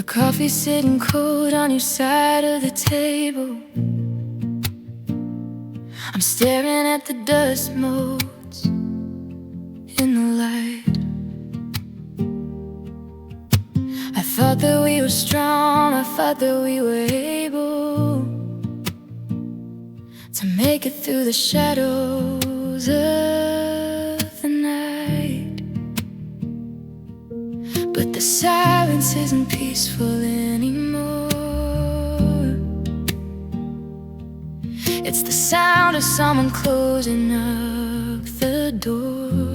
Coffee sitting cold on your side of the table. I'm staring at the dust motes in the light. I thought that we were strong, I thought that we were able to make it through the shadows of the night. But the silence isn't peaceful anymore. It's the sound of someone closing up the door.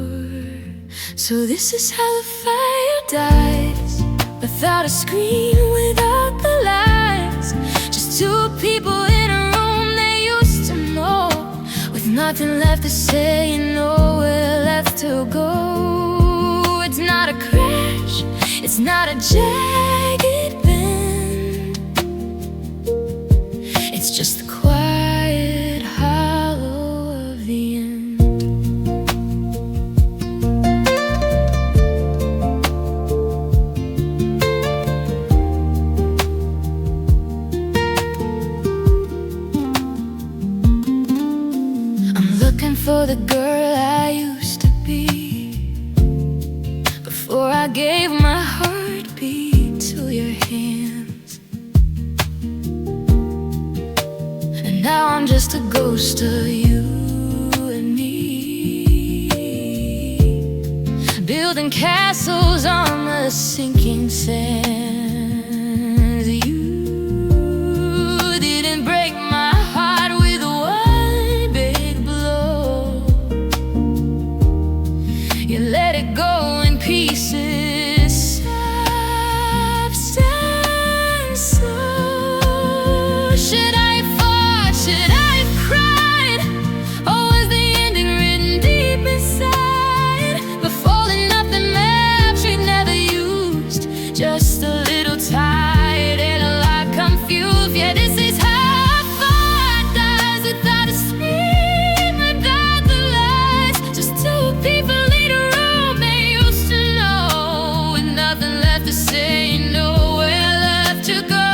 So this is how the fire dies, without a screen, without the lights. Just two people in a room they used to know, with nothing left to say and nowhere left to go. It's not a crash, it's not a jagged bend. It's just the quiet hollow of the end. I'm looking for the girl I used to be, before I gave my heartbeat to your hands. And now I'm just a ghost of you and me, building castles on the sinking sands. You didn't break my heart with one big blow. You let it go in pieces, soft and slow. Should I have fought? Should I have cried? Or was the ending written deep inside? But falling off the map she'd never used, just a little tired and a lot confused. Yeah, this is how a fire dies, without a scream, without the lights. Just two people in a room they used to know, with nothing left to say, nowhere left to go.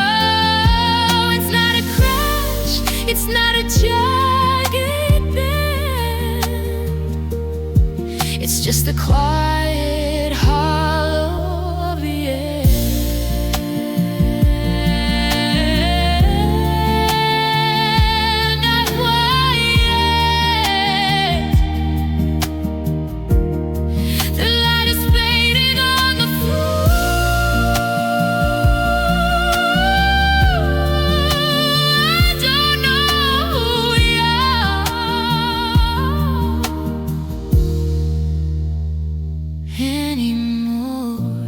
It's not a crash, it's not a jagged bend. It's just the quiet hollow of the end. That's why the light is fading on the floor. I don't know who we are anymore.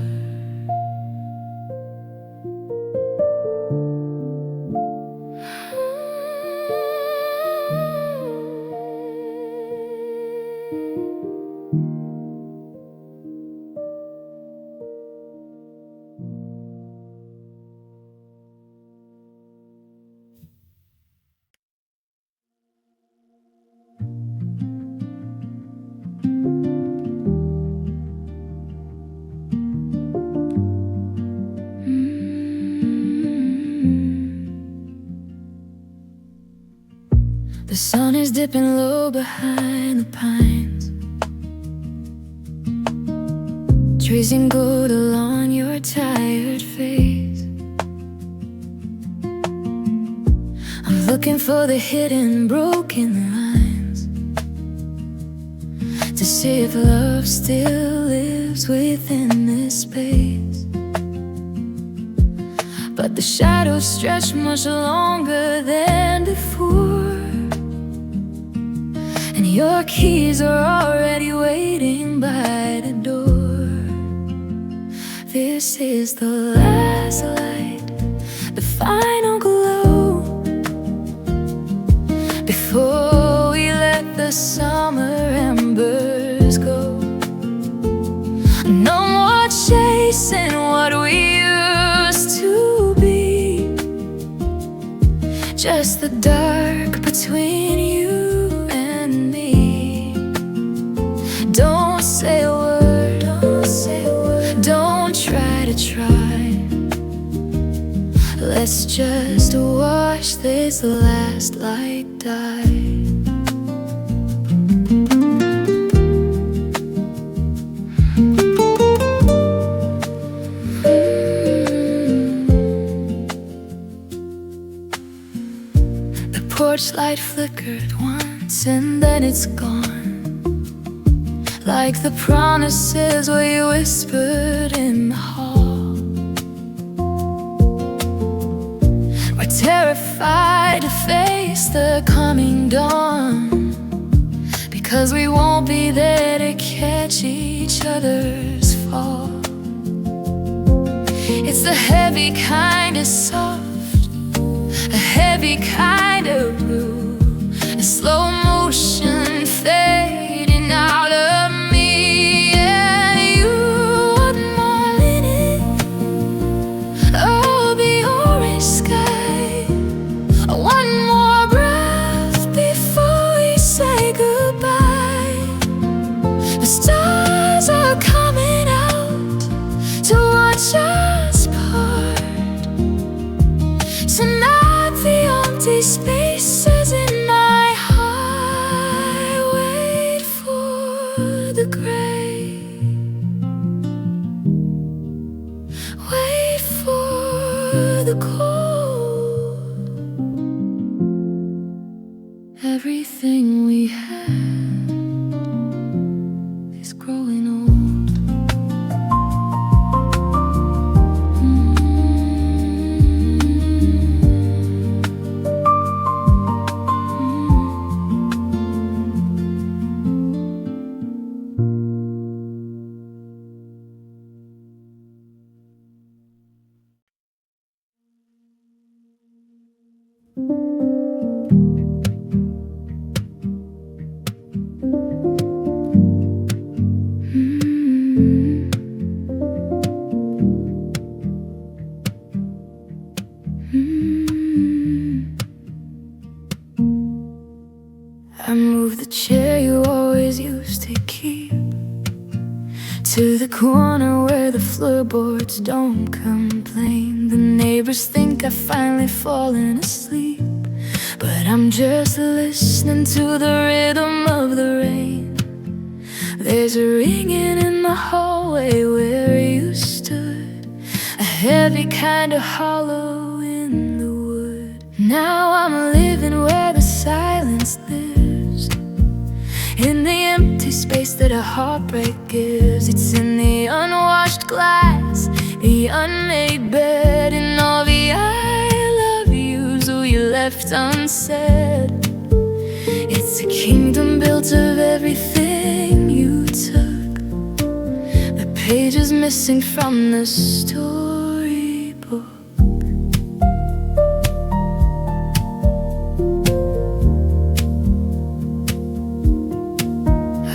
The sun is dipping low behind the pines, tracing gold along your tired face. I'm looking for the hidden broken lines, to see if love still lives within this space. But the shadows stretch much longer than before, and your keys are already waiting by the door. This is the last light, the final glow, before we let the summer embers go. No more chasing what we used to be, just the dark between you and me. Don't say a word, don't try to try. Let's just watch this last light die. The porch light flickered once and then it's gone, like the promises we whispered in the hall. We're terrified to face the coming dawn, because we won't be there to catch each other's fall. It's the heavy kind of soft, a heavy kind of blue, a slow motion fading out of me and you. One more minute, oh, the orange sky. One more breath before we say goodbye. The stars are coming out to watch us part. So not the empty spaces in my heart. Wait for the gray. Wait for the cold. Everything we had is growing old. I moved the chair you always used to keep to the corner where the floorboards don't complain. The neighbors think I've finally fallen asleep, but I'm just listening to the rhythm of the rain. There's a ringing in the hallway where you stood, a heavy kind of hollow in the wood. Now I'm living where the silence lives, in the empty space that a heartbreak gives. It's in the unwashed glass, the unmade bed, and all the I love yous we left unsaid. It's a kingdom built of everything you took, the pages missing from the storybook.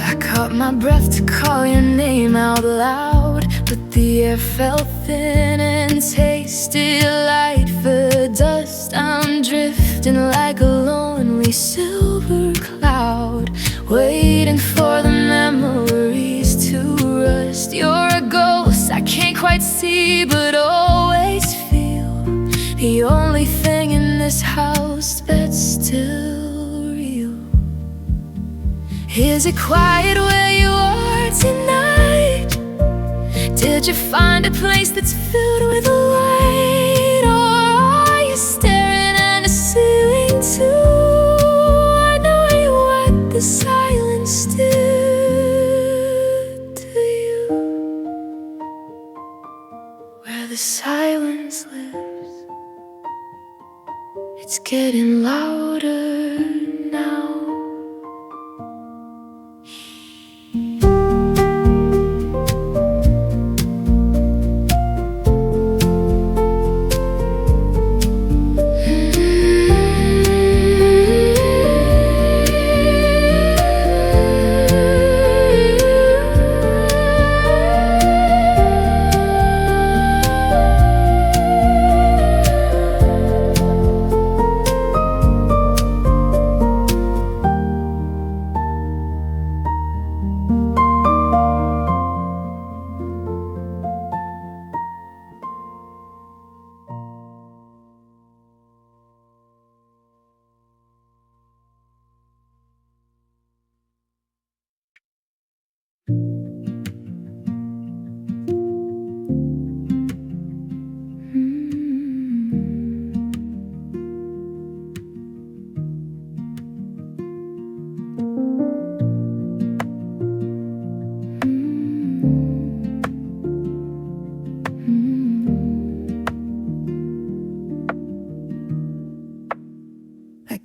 I caught my breath to call your name out loud, but the air felt thin and tasted like the dust. I'm drifting like a lonely silver cloud, waiting for the memories to rust. You're a ghost I can't quite see but always feel, the only thing in this house that's still real. Is it quiet where you are tonight? Did you find a place that's filled with light? Or are you staring at the ceiling too? I know what the silence did to you. Where the silence lives, it's getting louder now.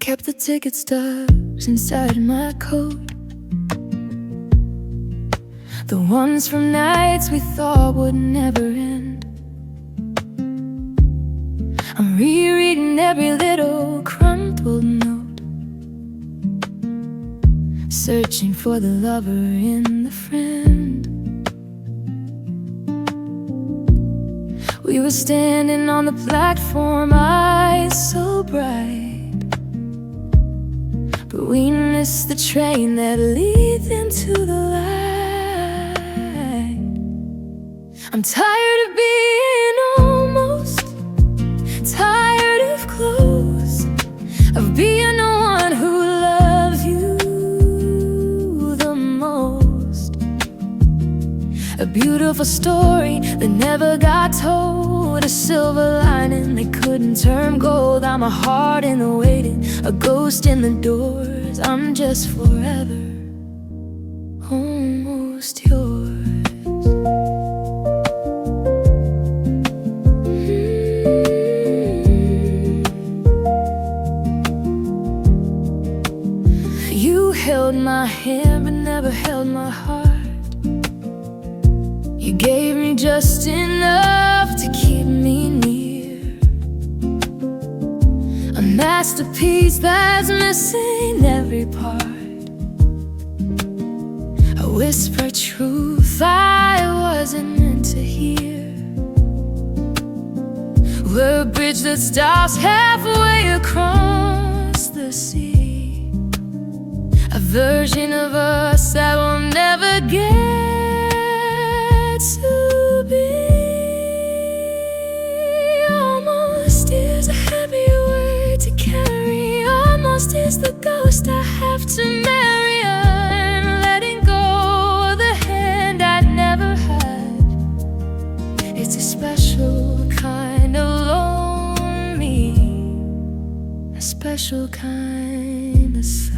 kept the ticket stubs inside my coat, the ones from nights we thought would never end. I'm rereading every little crumpled note, searching for the lover in the friend. We were standing on the platform, eyes so bright, but we missed the train that leads into the light. I'm tired of being almost, tired of close, of being the one who loves you the most. A beautiful story that never got told, a silver lining they couldn't turn gold. I'm a heart in the waiting, a ghost in the doors. I'm just forever almost yours. You held my hand but never held my heart. You gave me just enough to keep me near, a masterpiece that's missing every part. A whispered truth I wasn't meant to hear. We're a bridge that stops halfway across the sea, a version of us that will never get to be. Almost is a heavy word to carry. Almost is the ghost I have to marry. I'm letting go of the hand I never had. It's a special kind of lonely, a special kind of sad.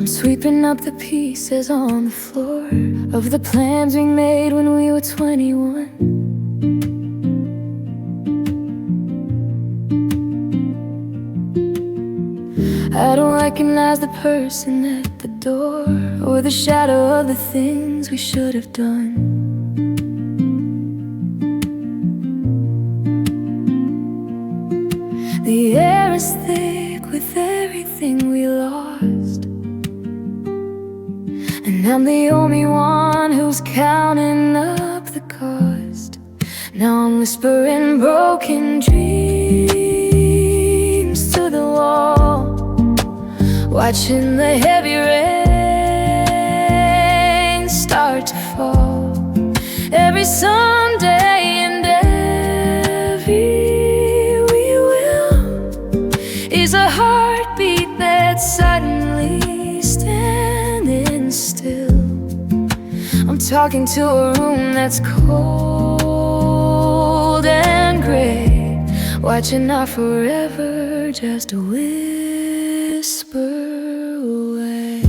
Sweeping up the pieces on the floor of the plans we made when we were 21. I don't recognize the person at the door or the shadow of the things we should have done. The air is thick with everything we lost, and I'm the only one who's counting up the cost. Now I'm whispering broken dreams to the wall, watching the heavy rain start to fall. Every Sunday and every we will is a heartbeat that's suddenly standing still. I'm talking to a room that's cold and gray, watching our forever just a whisper away.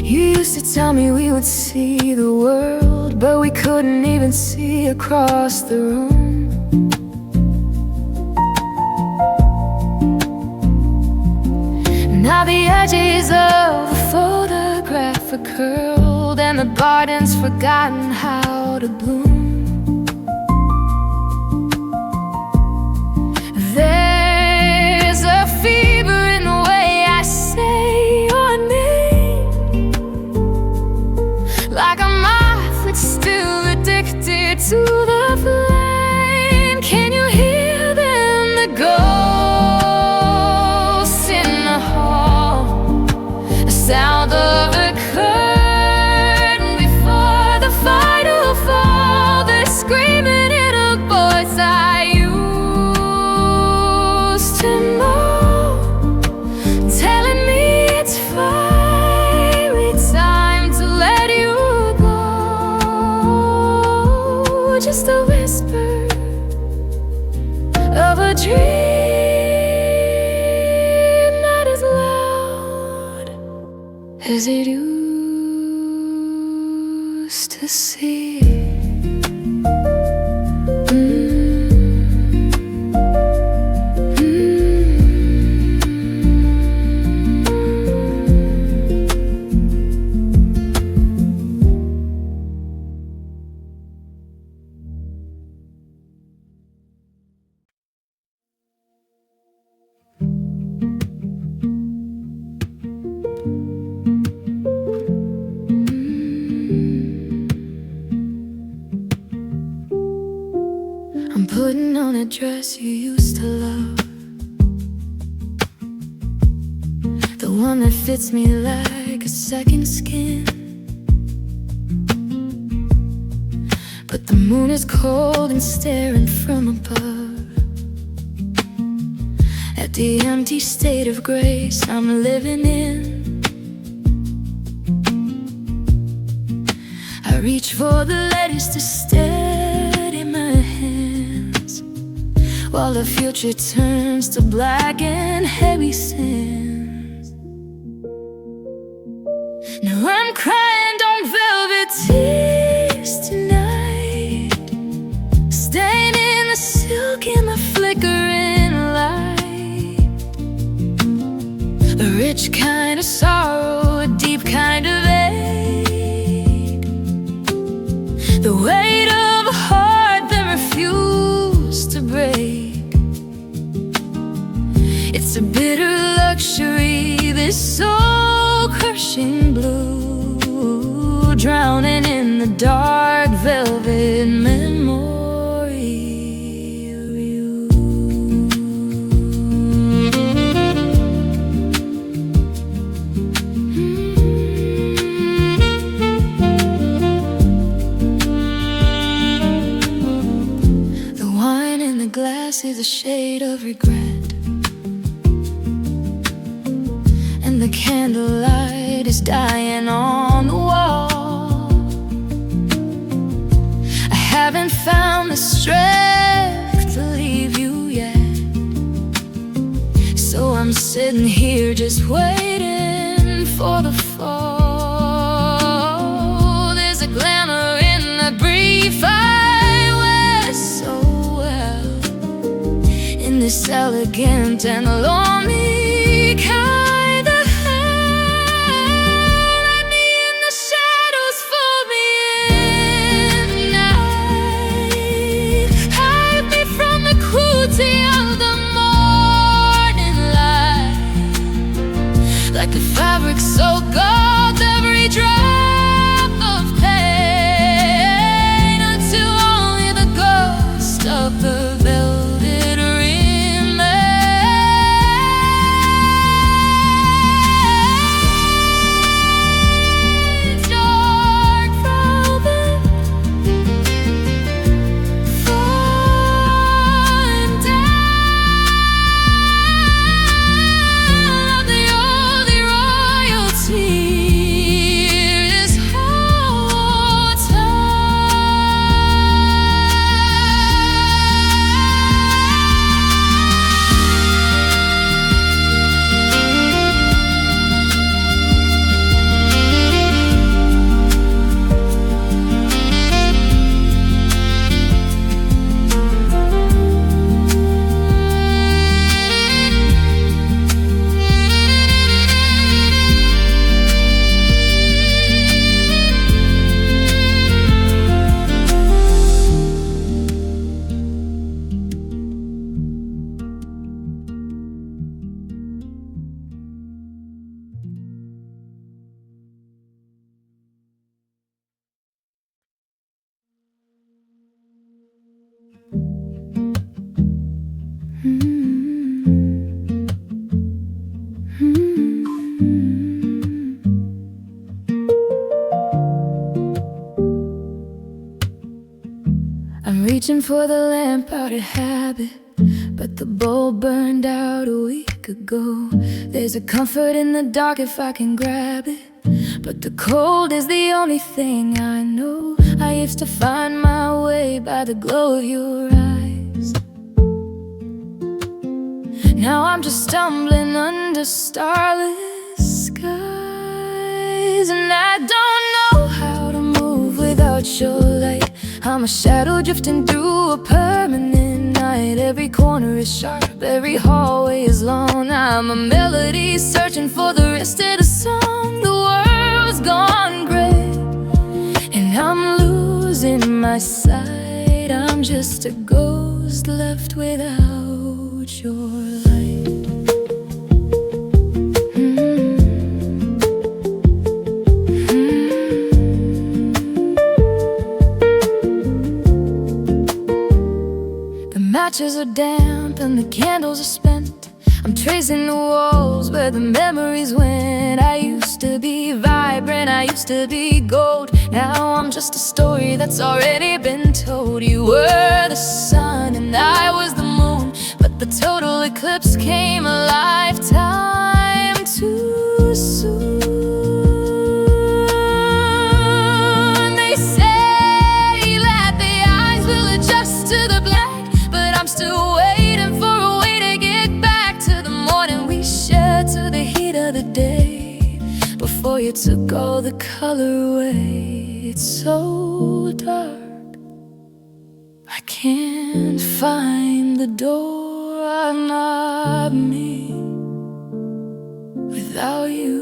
You used to tell me we would see the world, but we couldn't even see across the room. Now the edges of the fold turf are curled and the garden's forgotten how to bloom. There's a fever in the way I say your name, like a moth that's still addicted to the flame. Can you hear them, the ghosts in the hall? The sound of a curtain before the final fall. They're screaming in a voice I used to know, telling me it's finally time to let you go. Just a whisper of a dream not as loud as it used to seem. I'm putting on a dress you used to love, the one that fits me like a second skin. But the moon is cold and staring from above at the empty state of grace I'm living in. I reach for the letters to steady my hands, while the future turns to black and heavy sands. Now I'm crying on velvet tears tonight, staining the silk in the flickering light. A rich kind of sorrow, a deep kind of ache, the weight of a heart that refused to break. It's a bitter luxury, this soul-crushing blue, drowning in the dark velvet memory of you. The wine in the glass is a shade of regret, and the candlelight is dying on the wall. I haven't found the strength to leave you yet, so I'm sitting here just waiting for the fall. There's a glamour in the brief I wear so well, in this elegant and lonely kind of hell. Let me in the shadows, fold me in night, hide me from the cruelty of the morning light, like the fabric so gold, every drop of pain, until only the ghost of the velvet remains. Dark velvet falling down, the only royalty reaching for the lamp out of habit, but the bulb burned out a week ago. There's a comfort in the dark if I can grab it, but the cold is the only thing I know. I used to find my way by the glow of your eyes. Now I'm just stumbling under starless skies, and I don't know how to move without your light. I'm a shadow drifting through a permanent night. Every corner is sharp, every hallway is long. I'm a melody searching for the rest of the song. The world's gone gray, and I'm losing my sight. I'm just a ghost left without your light. Matches are damp and the candles are spent. I'm tracing the walls where the memories went. I used to be vibrant, I used to be gold. Now I'm just a story that's already been told. You were the sun and I was the moon, but the total eclipse came a lifetime too soon. They say that the eyes will adjust to the black, but I'm still waiting for a way to get back to the morning we shared, to the heat of the day before you took all the color away. It's so dark, I can't find the door. I'm not me without you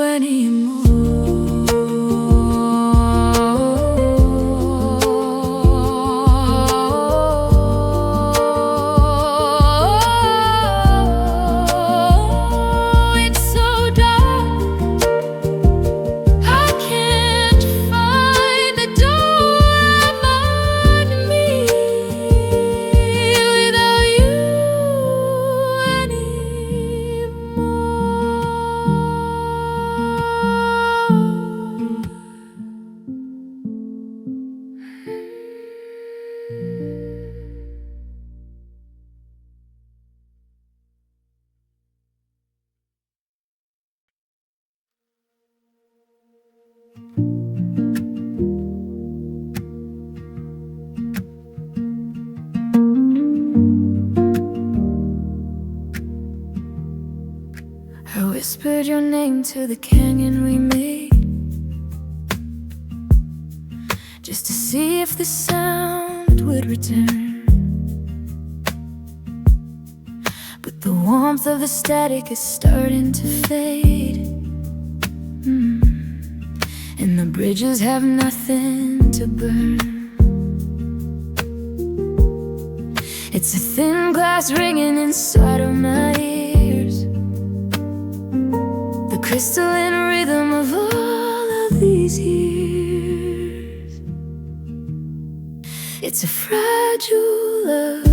anymore. I whispered your name to the canyon we made, just to see if the sound would return. But the warmth of the static is starting to fade, and the bridges have nothing to burn. It's a thin glass ringing inside of my ears, the crystalline rhythm of all of these years. It's a fragile love,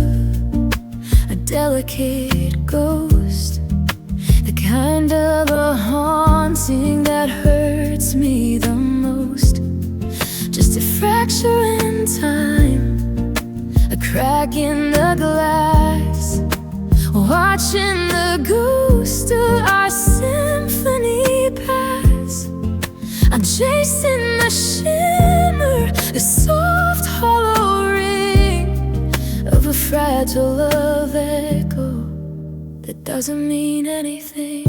a delicate ghost, the kind of a haunting that hurts me the most. Just a fracture in time, a crack in the glass, watching the ghost of our symphony pass. I'm chasing the shimmer, the soft hollow ring of a fragile love echo that doesn't mean anything.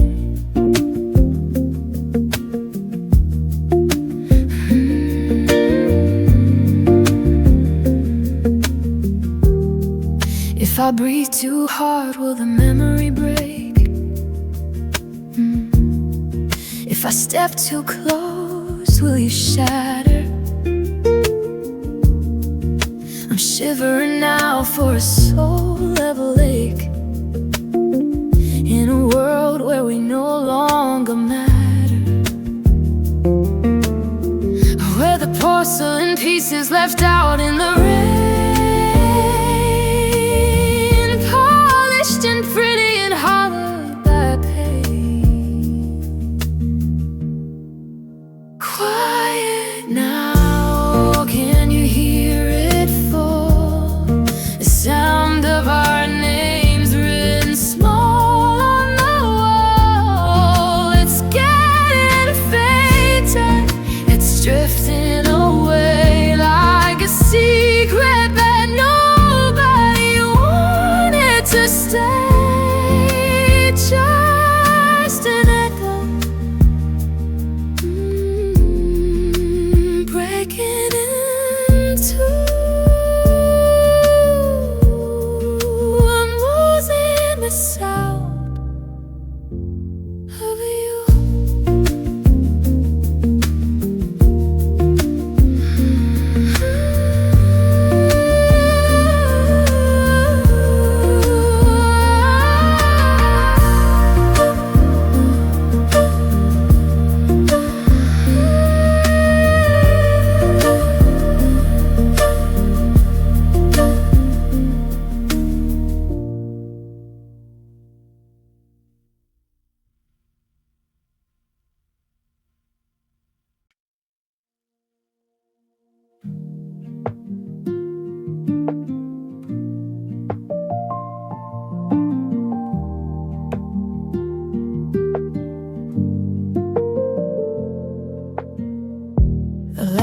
If I breathe too hard, will the memory break? If I step too close, will you shatter? I'm shivering now for a soul-level ache, in a world where we no longer matter, where the porcelain pieces left out in the rain, and pretty and hollowed by pain. Quiet now, can you hear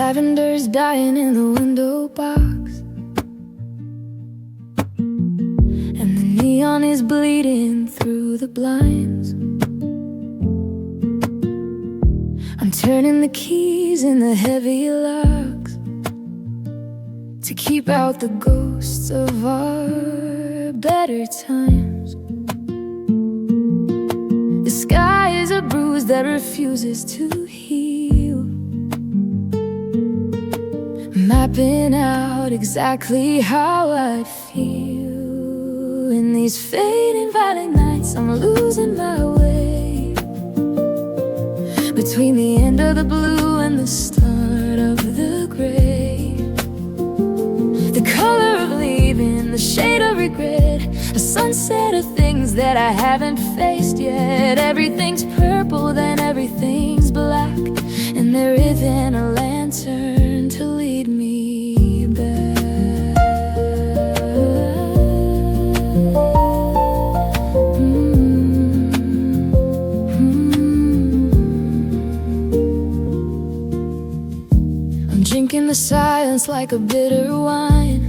lavender's dying in the window box, and the neon is bleeding through the blinds. I'm turning the keys in the heavy locks to keep out the ghosts of our better times. The sky is a bruise that refuses to heal, mapping out exactly how I'd feel. In these fading violet nights, I'm losing my way between the end of the blue and the start of the gray. The color of leaving, the shade of regret, a sunset of things that I haven't faced yet. Everything's purple, then everything's black, and there isn't a lantern to lead me back. I'm drinking the silence like a bitter wine,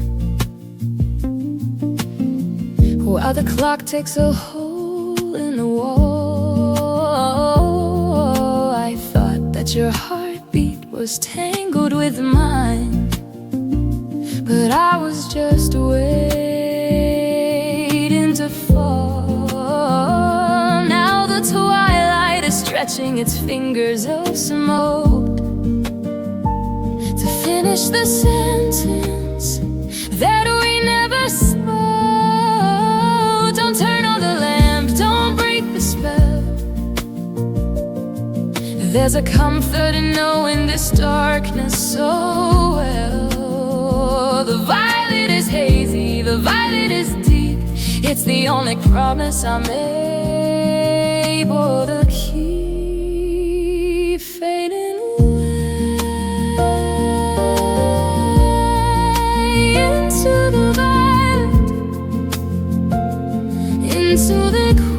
while the clock takes a hole in the wall. I thought that your heartbeat was tangled with mine, but I was just waiting to fall. Now the twilight is stretching its fingers of smoke to finish the sentence that we never spoke. Don't turn on the lamp, don't break the spell. There's a comfort in knowing this darkness so well. The violet is hazy, the violet is deep. It's the only promise I'm able to keep. Fading away into the violet, into the quiet,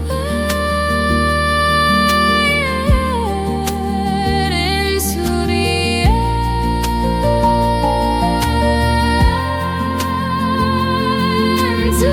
into the end, into the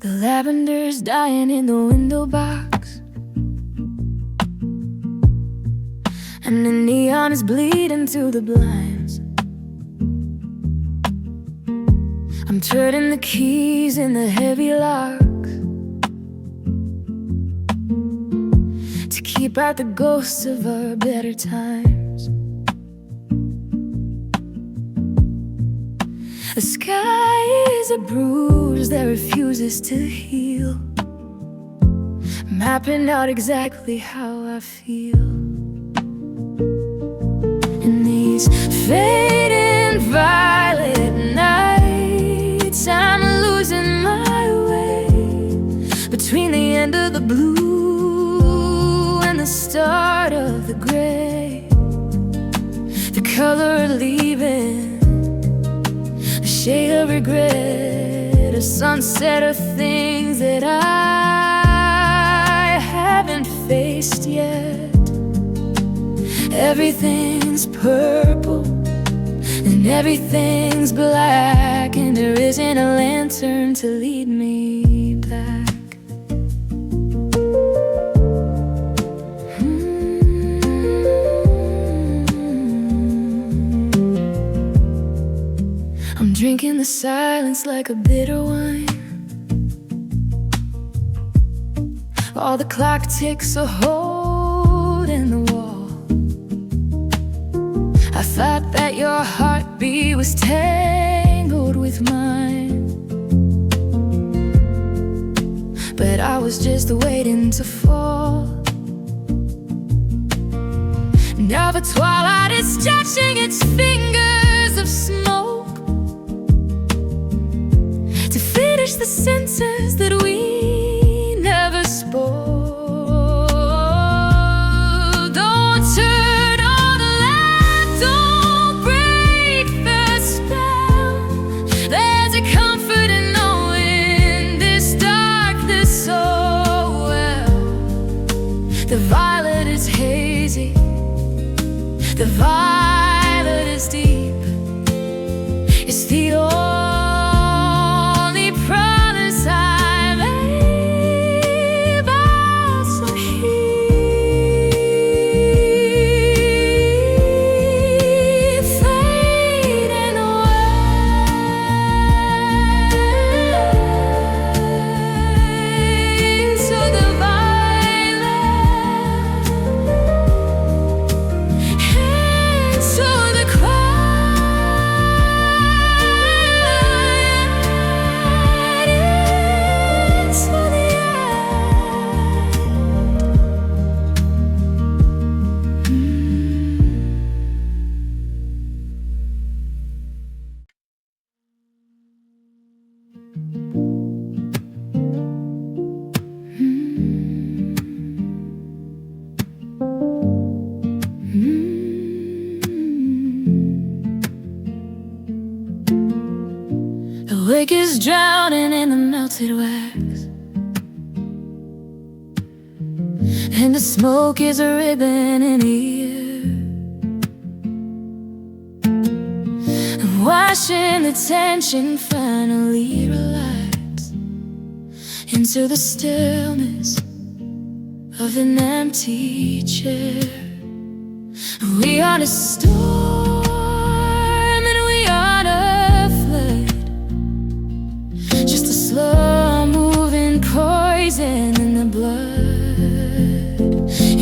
The lavender's dying in the window box, and the neon is bleeding through the blinds. I'm turning the keys in the heavy locks to keep out the ghosts of our better times. The sky is a bruise that refuses to heal, mapping out exactly how I feel. In these fading violet nights, I'm losing my way between the end of the blue and the start of the gray. The color of leaving, a shade of regret, a sunset of things that I haven't faced yet. Everything's purple and everything's black, and there isn't a lantern to lead me back. drinking the silence like a bitter wine. While the clock ticks a hole in the wall, I thought that your heartbeat was tangled with mine, but I was just waiting to fall. Now the twilight is stretching its fingers of smoke to finish the sentence that we never spoke. Don't turn on the light, don't break the spell. There's a comfort in knowing this darkness so well. The violet is hazy, the violet is deep. It's the only promise I made, but so he's fading away. So the violet, so the quiet is for the The wick is drowning in the melted wax, and the smoke is a ribbon in the air. I'm watching the tension finally relax into the stillness of an empty chair. We are a storm and we are a flood, just a slow-moving poison in the blood.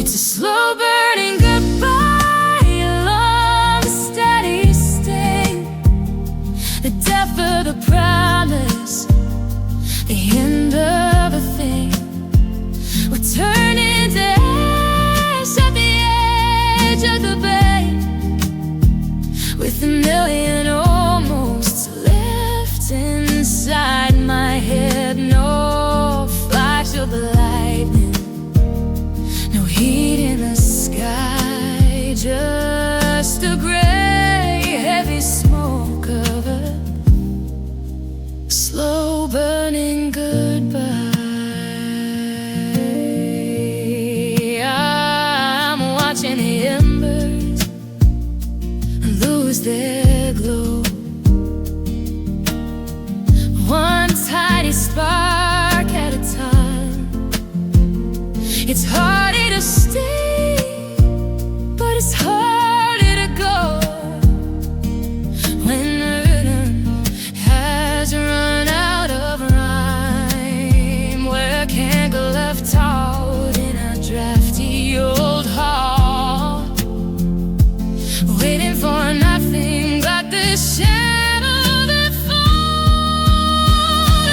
It's a slow-burning goodbye, a long, steady sting, the death of the promise, the end of a thing. We're turning to ash at the edge of the bay, with a million almost left inside my head. No flash of lightning, no heat in the sky, just a gray, heavy smoke of a slow burning goodbye. I'm watching the embers lose their glow, one tiny spark at a time. It's harder to stay, but it's harder to go when the rhythm has run out of rhyme. Where can't go left out in a drafty old hall, waiting for nothing but the shadow that falls.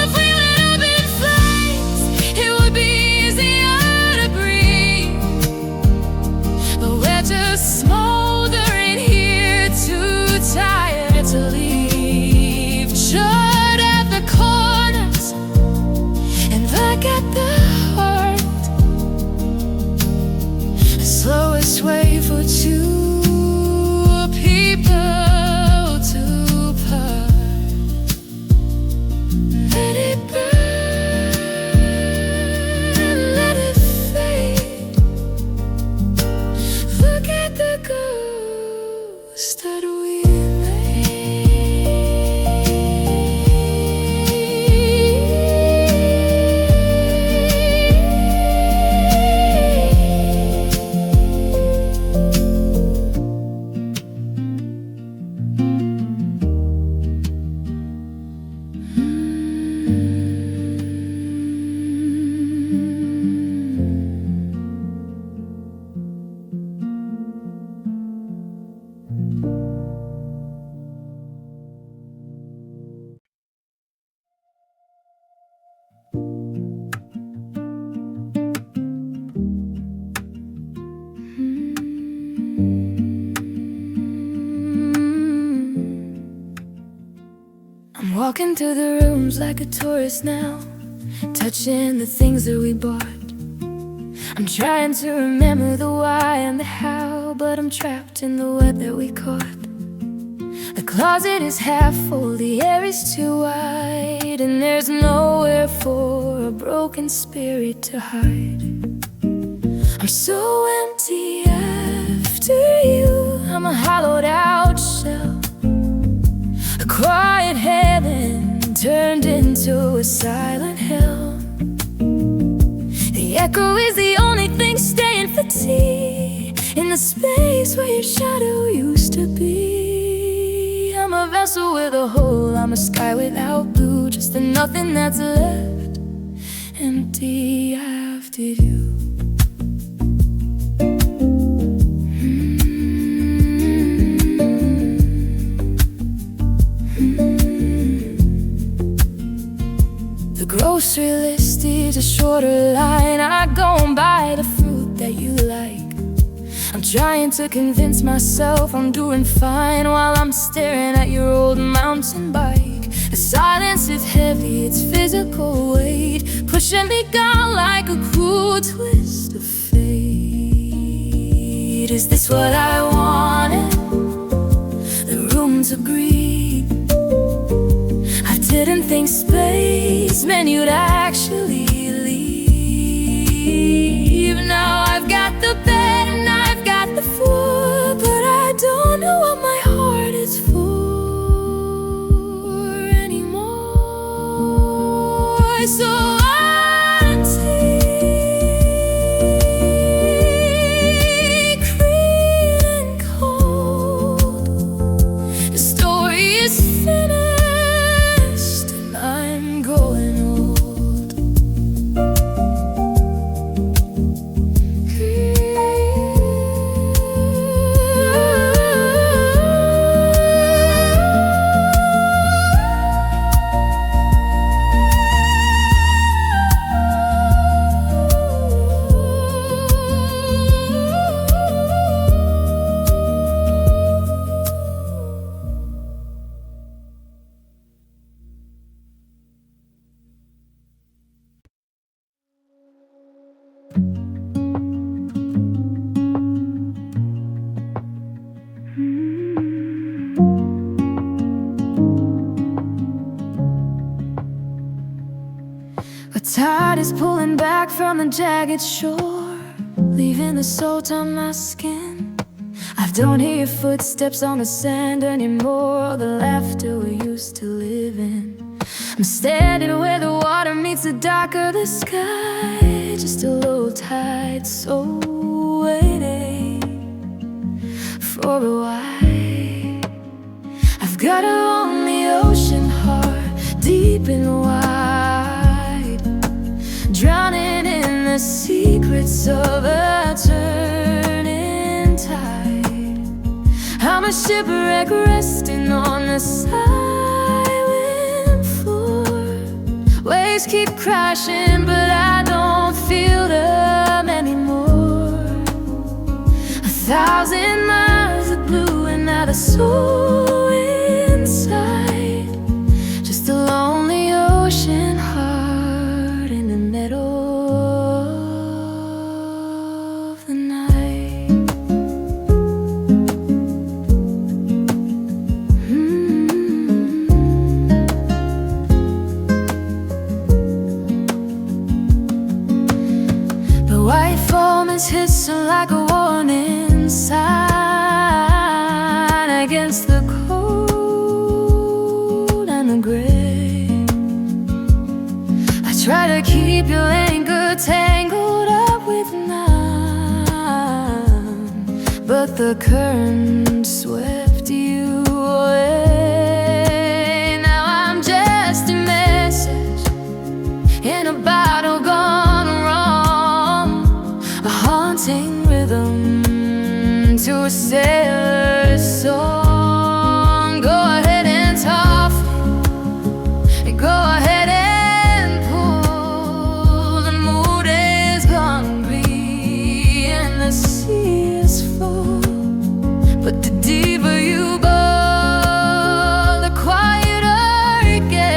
If we lit up in flames, it would be easier to breathe, but we're just smoldering here, too tired to leave. Shut at the corners and back at the heart, the slowest way for two people to part. Let it burn, let it fade. Look at the ghost that we made. Walking through the rooms like a tourist now, touching the things that we bought. I'm trying to remember the why and the how, but I'm trapped in the web that we caught. The closet is half full, the air is too wide, and there's nowhere for a broken spirit to hide. I'm so empty after you, I'm a hollowed out shell, a quiet heaven turned into a silent hell. The echo is the only thing staying for tea, in the space where your shadow used to be. I'm a vessel with a hole, I'm a sky without blue, just a nothing that's left empty after you. The grocery list is a shorter line, I go and buy the fruit that you like. I'm trying to convince myself I'm doing fine while I'm staring at your old mountain bike. The silence is heavy, it's physical weight, pushing me down like a cruel twist of fate. Is this what I wanted? The room to breathe. I didn't think space meant you'd actually leave. Now I've got the bed and I've got the food, but I don't know what my heart is for anymore. So antique, green and cold, the story is finished and I'm growing old. The tide is pulling back from the jagged shore, leaving the salt on my skin. I don't hear your footsteps on the sand anymore, or the laughter we used to live in. I'm standing where the water meets the dark of the sky, just a low tide soul waiting for a while. I've got a lonely ocean heart, deep and wide, drowning in the secrets of a turning tide. I'm a shipwreck resting on the silent floor. Waves keep crashing, but I don't feel them anymore. 1,000 miles of blue and now the soul inside, just a lonely ocean heart in the middle of the night. The white foam is hissing like a warning sign against the cold and the gray. I try to keep your anger tangled up with mine, but the current swept you away. Now I'm just a message in a bottle gone wrong, a haunting rhythm to a sailor's song. Go ahead and toss it, go ahead and pull. The mood is hungry and the sea is full, but the deeper you go, the quieter it gets.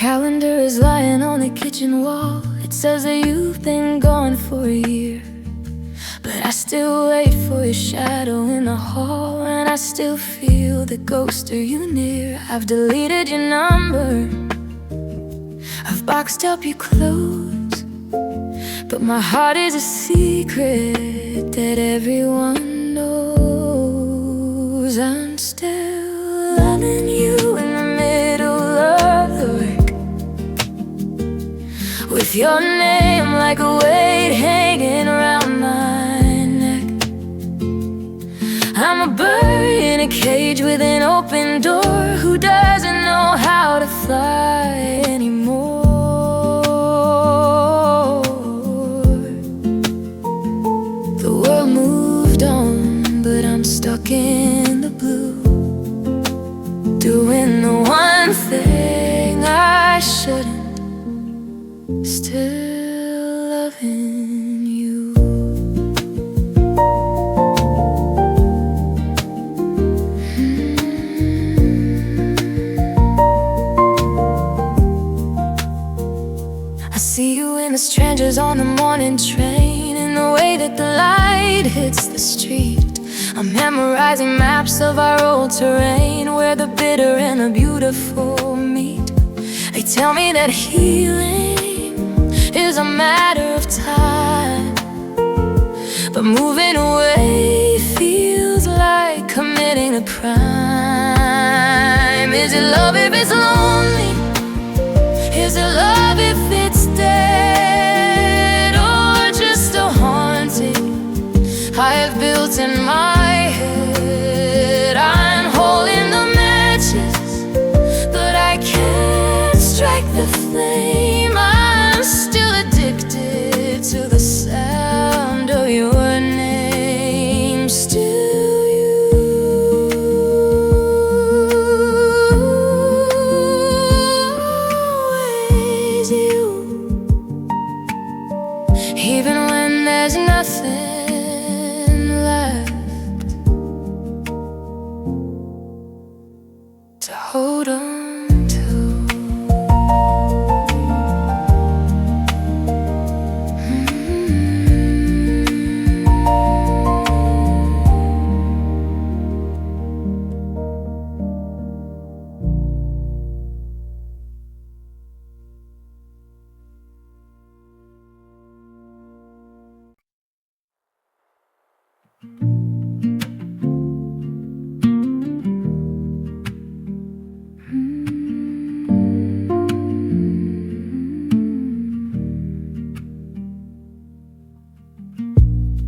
calendar is lying on the kitchen wall. It says that you've been gone for a year, but I still wait for your shadow in the hall, and I still feel the ghost of you near. I've deleted your number, I've boxed up your clothes, but my heart is a secret that everyone knows. I'm still loving you in the middle of the work, with your name like a weight hanging around my neck. I'm a bird in a cage with an open door, who doesn't know how to fly anymore. The world moved on, but I'm stuck in the blue, doing the one thing I shouldn't. Still loving you. I see you in the strangers on the morning train, in the way that the light hits the street. I'm memorizing maps of our old terrain, where the bitter and the beautiful meet. They tell me that healing is a matter of time, but moving away feels like committing a crime. Is it love if it's lonely? Is it love if it's dead? Or just a haunting I have built in my head? I'm holding the matches, but I can't strike the flame. I'm still addicted to the sound of your name. Still you, always you, even when there's nothing left to hold on.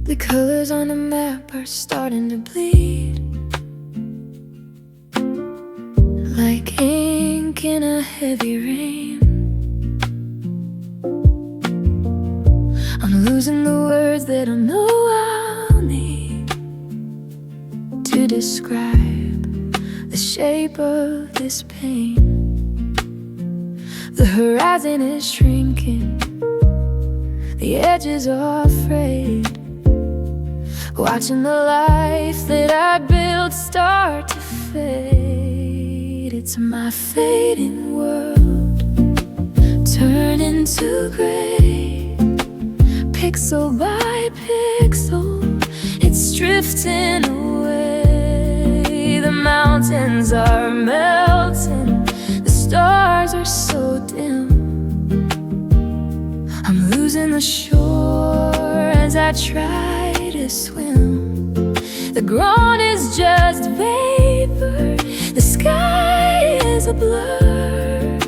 The colors on the map are starting to bleed, like ink in a heavy rain. I'm losing the words that I know I'll need to describe the shape of this pain. The horizon is shrinking, the edges are frayed, watching the life that I built start to fade. It's my fading world, turning to gray, pixel by pixel, it's drifting away. The mountains are melting, the stars are so dim. I'm losing the shore as I try to swim. The ground is just vapor, the sky is a blur,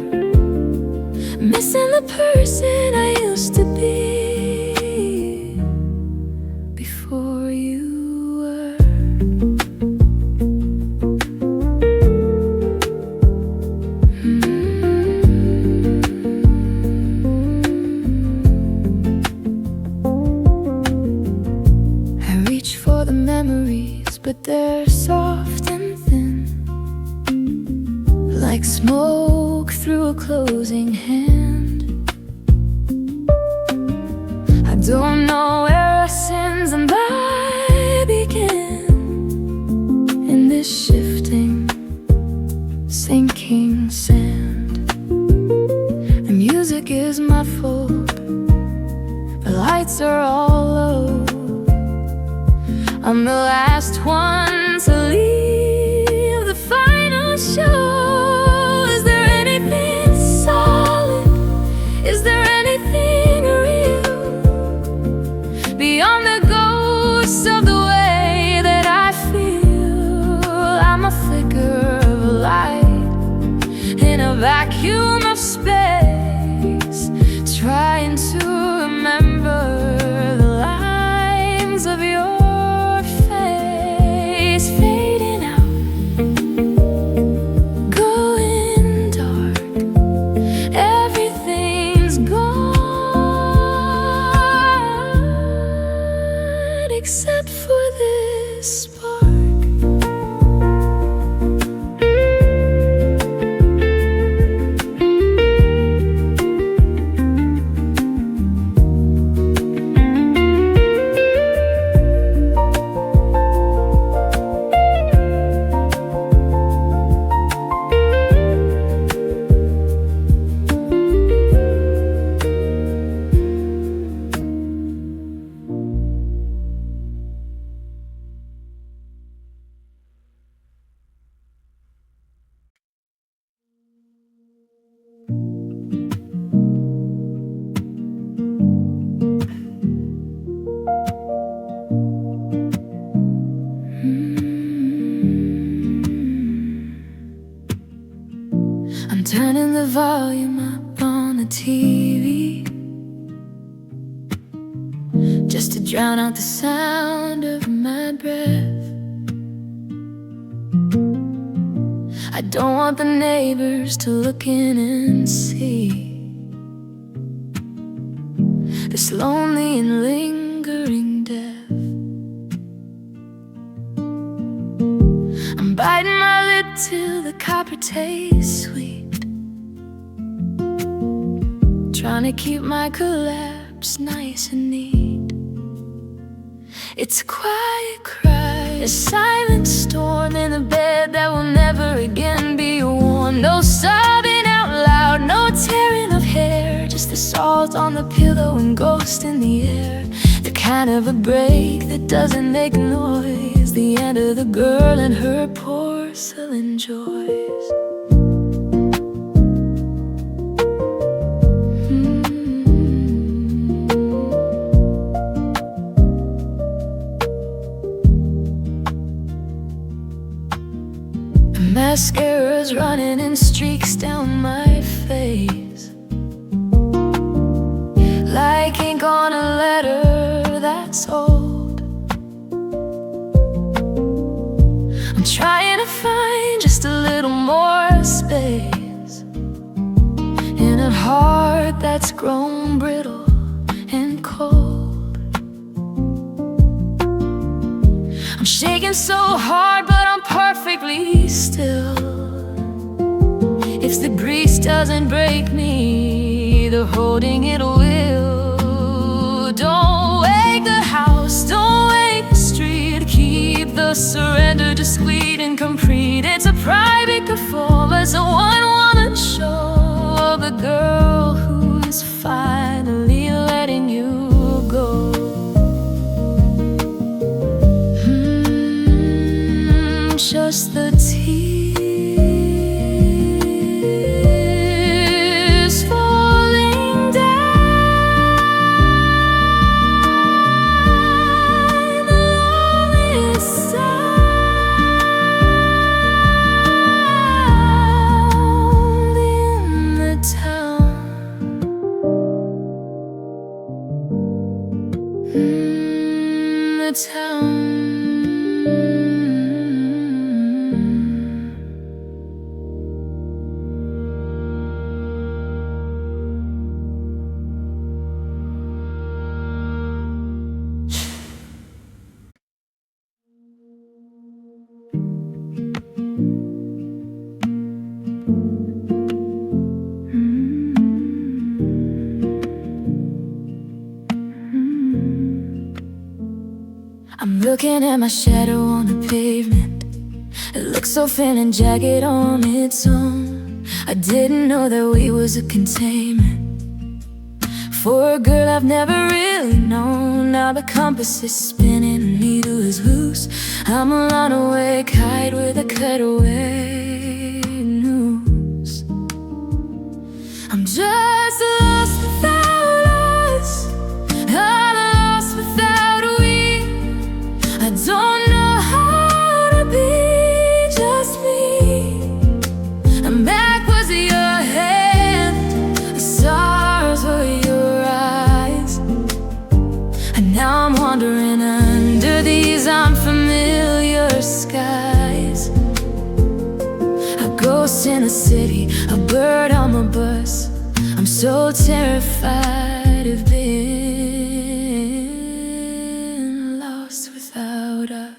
missing the person I used to be before you were. For the memories, but they're soft and thin, like smoke through a closing hand. I don't know where our sins and I begin, in this shifting, sinking sand. lights are all low. I'm the last one to leave the final show. Is there anything solid? Is there anything real beyond the ghosts of the way that I feel? I'm a flicker of a light in a vacuum of space, trying to remember the lines of your face, fading out, going dark. Everything's gone except for this spark. I'm turning the volume up on the TV just to drown out the sound of my breath. I don't want the neighbors to look in and see this lonely and lingering death. I'm biting my lip till the copper tastes sweet, trying to keep my collapse nice and neat. It's a quiet cry, a silent storm in a bed that will never again be warm. No sobbing out loud, no tearing of hair, just the salt on the pillow and ghost in the air. The kind of a break that doesn't make noise, the end of the girl and her porcelain joys. Mascara's running in streaks down my face, like ink on a letter that's old. I'm trying to find just a little more space in a heart that's grown brittle and cold. I'm shaking so hard, but I'm perfectly still. If the grease doesn't break me, the holding it will. Don't wake the house, don't wake the street. Keep the surrender discreet and complete. It's a private performance, a one-woman show of the girl who is finally letting you go. Just the tears falling down the lonely sound in the town. The town. I'm looking at my shadow on the pavement. It looks so thin and jagged on its own. I didn't know that we was a containment For a girl I've never really known, now the compass is spinning, the needle is loose. I'm a runaway kite with a cutaway noose. I'm just lost without us, I'm lost without we. I don't know how to be just me. I'm backwards to your hand, the stars were your eyes, and now I'm wandering under these unfamiliar skies. A ghost in a city, a bird on my bus. I'm so terrified of being lost without us.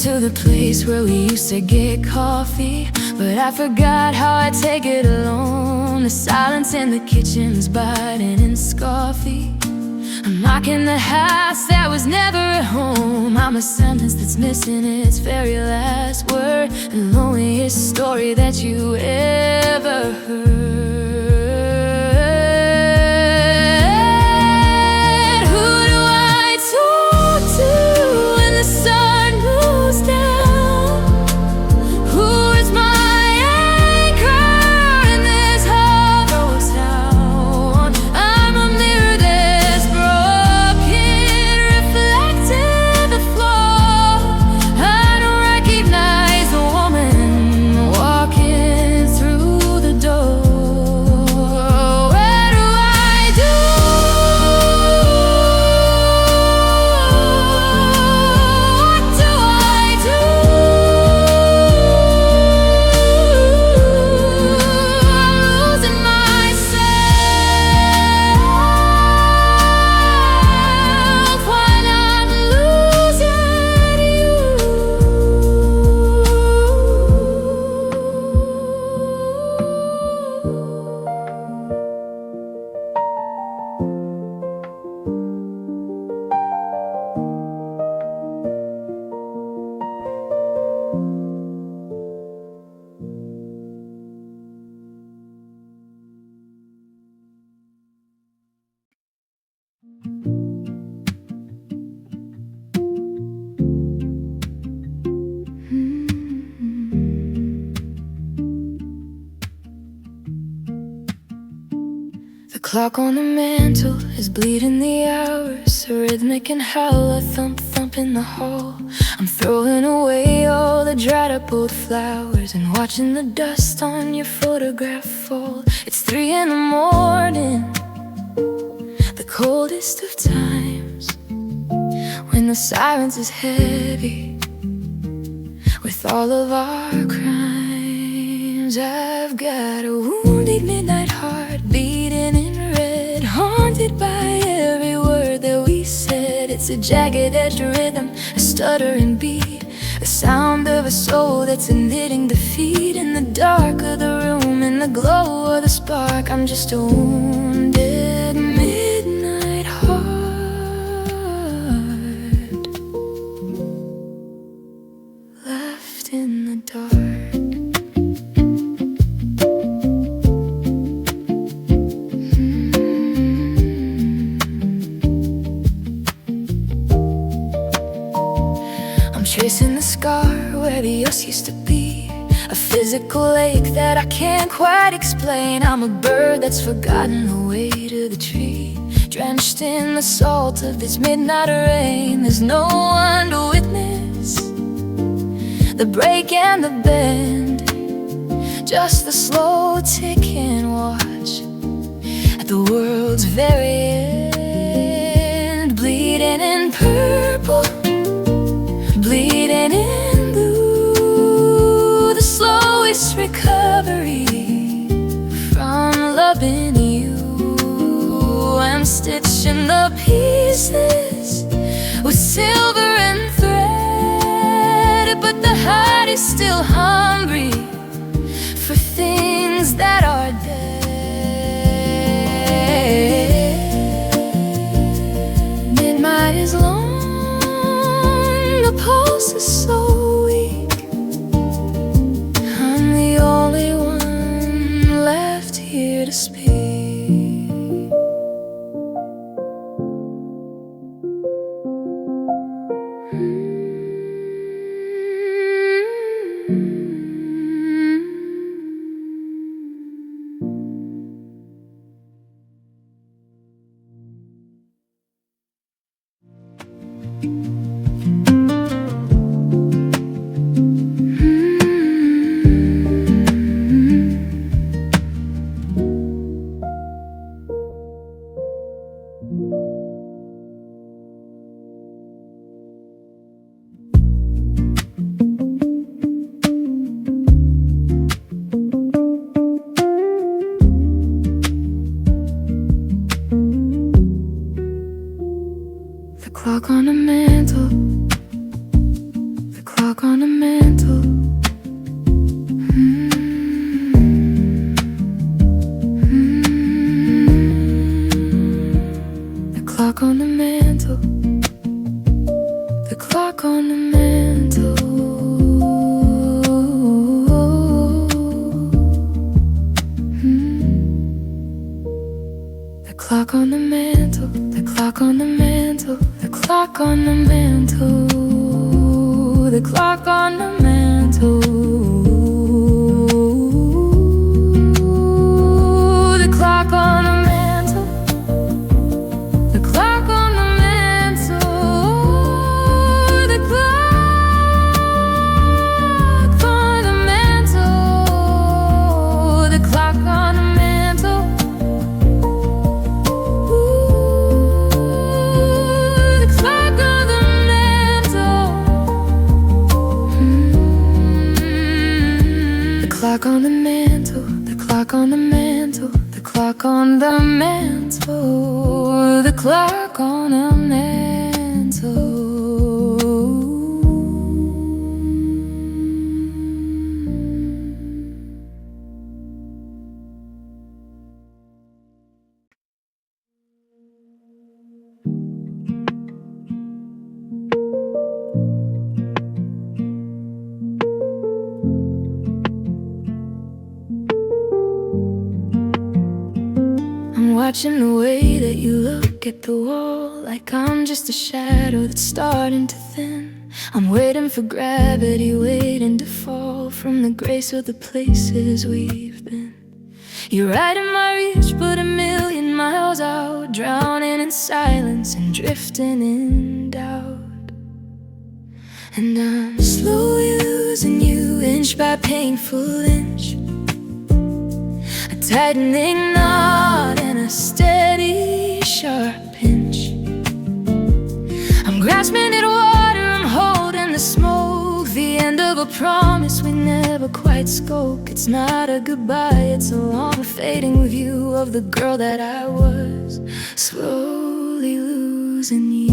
To the place where we used to get coffee, but I forgot how I take it alone. The silence in the kitchen's biting and scoffy. I'm knocking the house that was never a home. I'm a sentence that's missing its very last word, the loneliest story that you ever heard. Who do I talk to when the sun goes down? Who is my anchor in this hollow town? I'm a mirror that's broken, reflecting the flaw. I don't recognize the woman walking through the door. Where do I do? What do I do? I'm losing myself when I'm losing you. The clock on the mantle is bleeding the hours, a rhythmic and howl, a thump thump in the hall. I'm throwing away all the dried up old flowers and watching the dust on your photograph fall. It's 3 in the morning, the coldest of times, when the silence is heavy with all of our crimes. I've got a wounded midnight heart beating in red, haunted by every word that we said. It's a jagged-edged rhythm, a stuttering beat, the sound of a soul that's admitting defeat. In the dark of the room, in the glow of the spark, I'm just a wounded midnight heart left in the dark. I'm tracing the scar where the us used to be, a physical ache that I can't quite explain. I'm a bird that's forgotten the way to the tree, drenched in the salt of this midnight rain. There's no one to witness the break and the bend, just the slow ticking watch at the world's very end. Bleeding in purple, bleeding in blue, the slowest recovery from loving you. I'm stitching the pieces with silver and thread, but the heart is still hungry for things that are dead. Midnight is long. Clock on the mantle, the clock on the mantle. The clock on the mantle, the clock on the mantle. The clock on the mantle, the clock on the mantle. The clock on the mantle, the clock on the mantle, the clock on the mantle, the clock on the mantle, the clock on the mantle, the clock on the mantle. Clock on the mantle, the clock on the mantle, the clock on the mantle, the clock on the mantle. Watching the way that you look at the wall, like I'm just a shadow that's starting to thin. I'm waiting for gravity, waiting to fall from the grace of the places we've been. You're right in my reach, but a million miles out, drowning in silence and drifting in doubt. And I'm slowly losing you, inch by painful inch, a tightening knot and a steady sharp pinch. I'm grasping at water, I'm holding the smoke, the end of a promise we never quite spoke. It's not a goodbye, it's a long fading with you of the girl that I was, slowly losing you.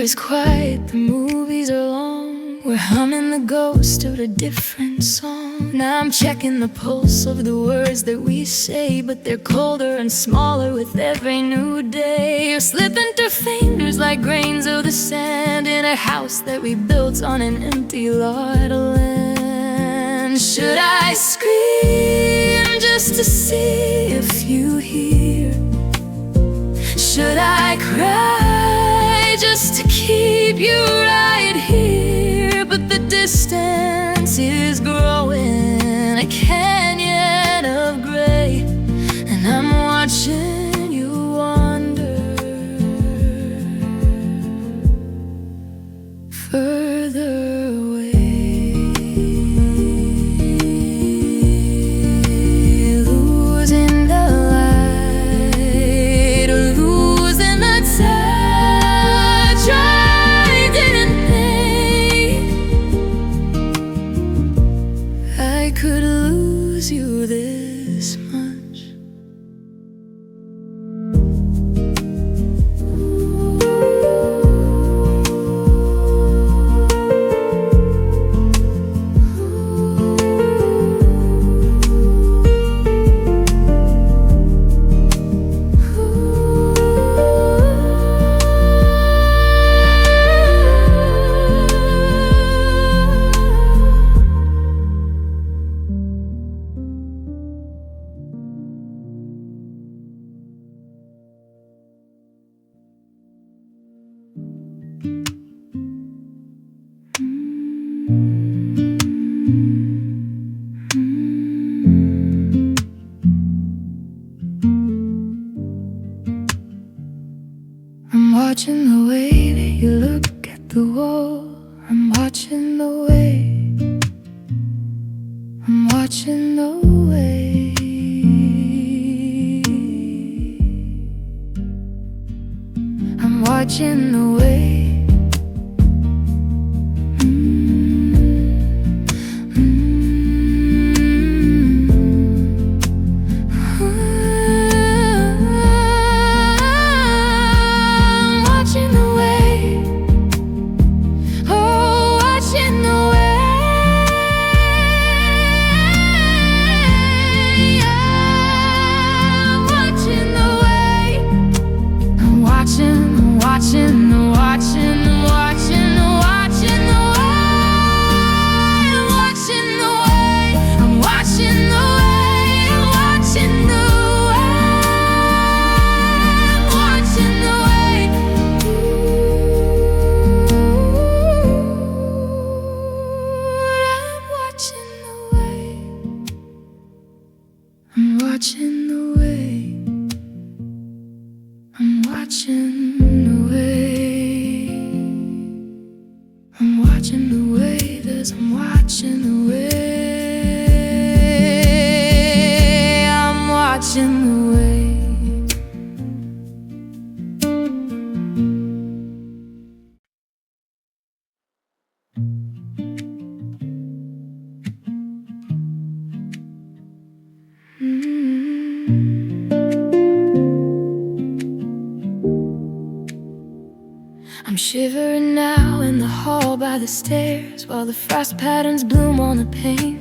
Is quiet, the movies are long, we're humming the ghost of a different song. Now I'm checking the pulse of the words that we say, but they're colder and smaller with every new day. You're slipping through fingers like grains of the sand in a house that we built on an empty lot of land. Should I scream just to see if you hear? Should I cry just to keep you right here? But the distance is growing, a canyon of gray, and I'm watching you wander further away. Losing the light, losing the touch I didn't think I could lose you this much. watching the way. I'm watching the way. Watching the way. I'm watching the way. I'm watching the waves. I'm watching the way. I'm watching the way. I'm shivering now in the hall by the stairs, while the frost patterns bloom on the pane.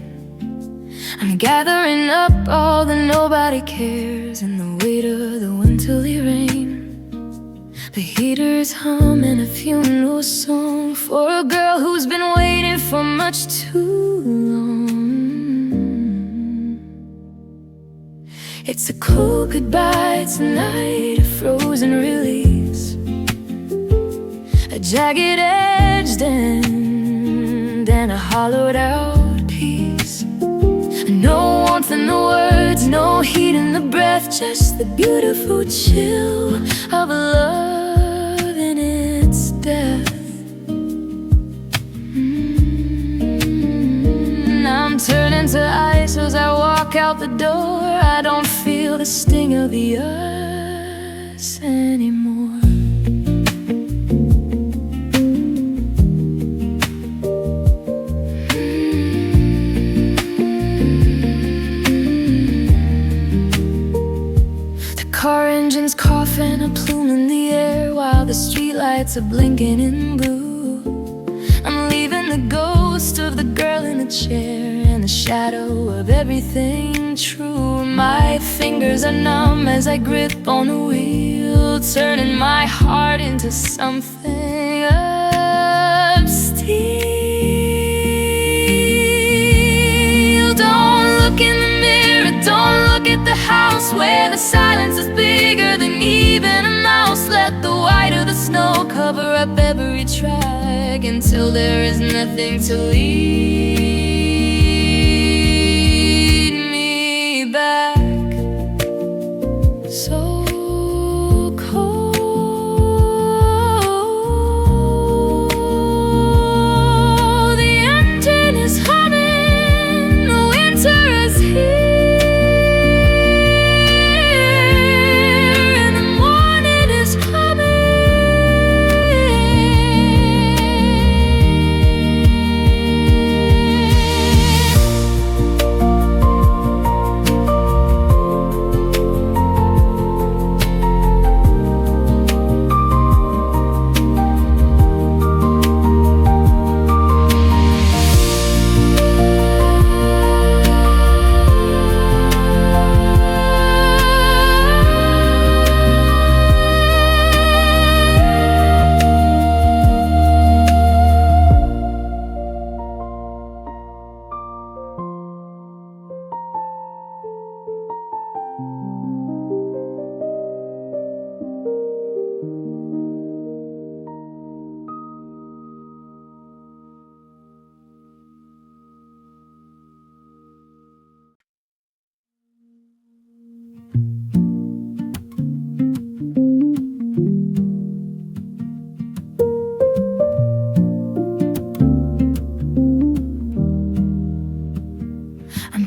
I'm gathering up all the nobody cares in the weight of the wintry rain. The heater's humming a funeral song for a girl who's been waiting for much too long. It's a cold goodbye tonight, a frozen release, a jagged edged end and a hollowed out piece. No warmth in the words, no heat in the breath, just the beautiful chill of love in its death. I'm turning to ice as I walk out the door. I don't feel the sting of the ice anymore. The car engine's coughing, a plume in the air, while the streetlights are blinking in blue. I'm leaving the ghost of the girl in the chair and the shadow of everything true. My fingers are numb as I grip on the wheel, turning my heart into something of steel. Don't look in the mirror, don't look at the house where the silence is bigger than even a mouse. Let the white of the snow cover up every track until there is nothing to lead me back. So cold, the engine is humming, the winter is here.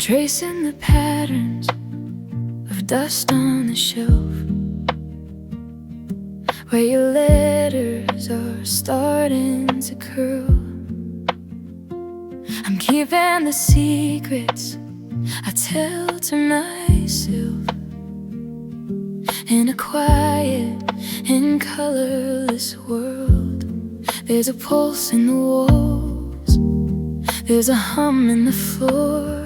tracing the patterns of dust on the shelf, where your letters are starting to curl. I'm keeping the secrets I tell to myself in a quiet and colorless world. There's a pulse in the walls, there's a hum in the floor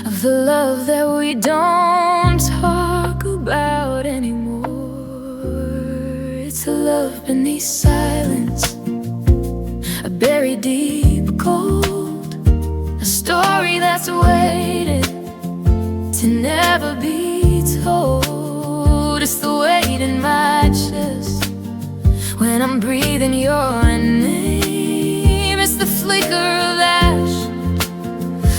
of the love that we don't talk about anymore. It's a love beneath silence, a buried deep gold, a story that's waited to never be told. It's the weight in my chest when I'm breathing your name. It's the flicker of ash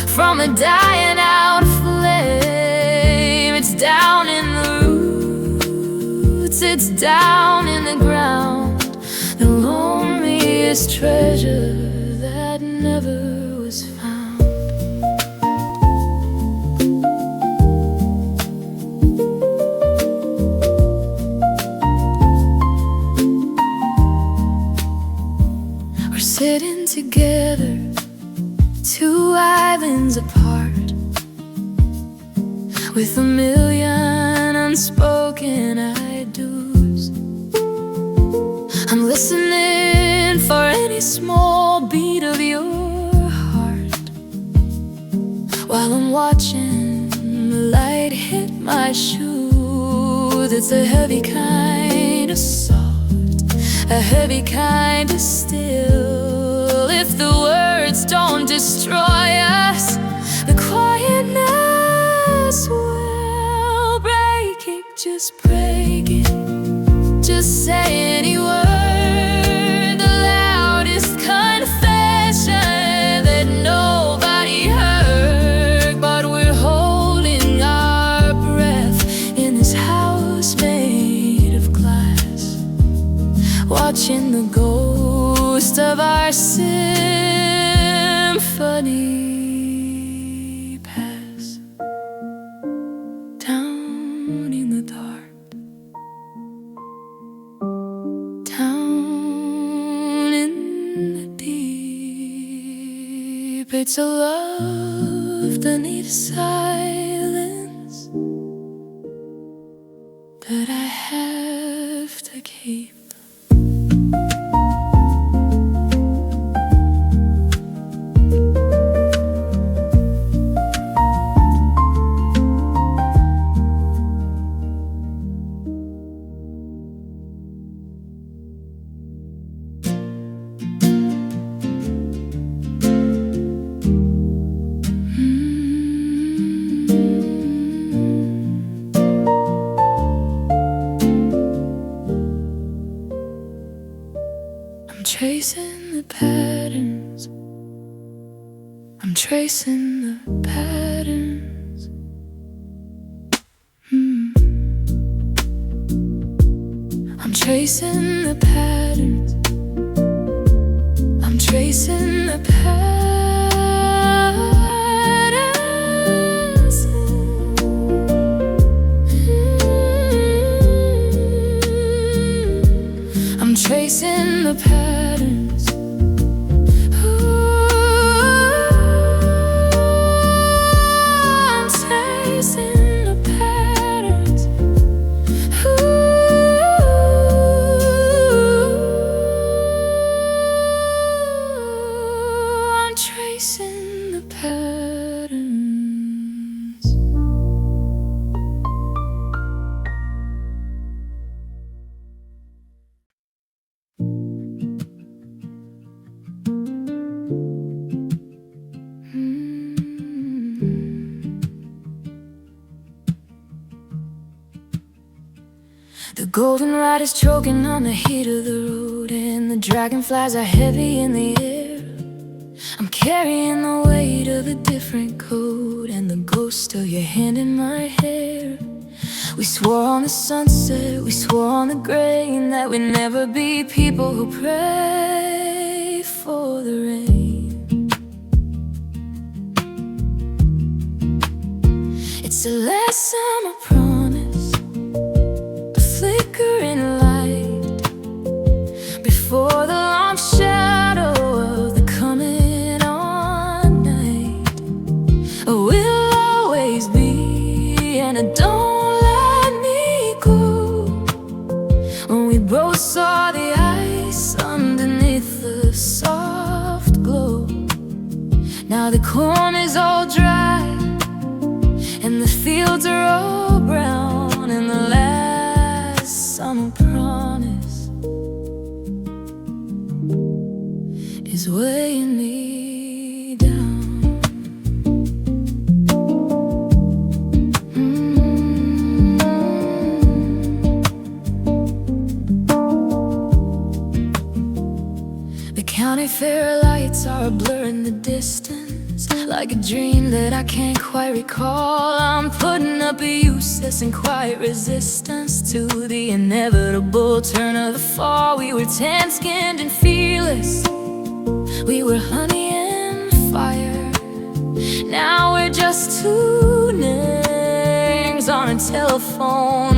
from a dying out flame. It's down in the roots, it's down in the ground, the loneliest treasure that never was found. We're sitting together, two islands apart, with a million unspoken I do's. I'm listening for any small beat of your heart, while I'm watching the light hit my shoes. It's a heavy kind of soft, a heavy kind of still. If the words don't destroy us, the quietness will break it. Just break it, just say any word, the loudest confession that nobody heard. But we're holding our breath in this house made of glass, watching the ghost of our symphony pass down in the dark, down in the deep. It's a love that needs silence that I have to keep. I'm tracing the patterns, I'm tracing the patterns. I'm tracing the patterns, I'm tracing the patterns. I'm tracing the patterns. I'm tracing the patterns. I'm tracing the patterns. The golden rod is choking on the heat of the road, and the dragonflies are heavy in the air. I'm carrying the weight of a different code, and the ghost of your hand in my hair. We swore on the sunset, we swore on the grain, that we'd never be people who pray for the rain. Just a last summer promise, a flickering light before the long shadow of the coming on night. We'll always be, and I don't let me go. When we both saw the ice underneath the soft glow. Now the corn is all dry and the fields are all brown, and the last summer promise is weighing me down. The county fair lights are a blur in the distance, like a dream that I can't quite recall. I'm putting up a useless and quiet resistance to the inevitable turn of the fall. We were tan-skinned and fearless, we were honey and fire. Now we're just two names on a telephone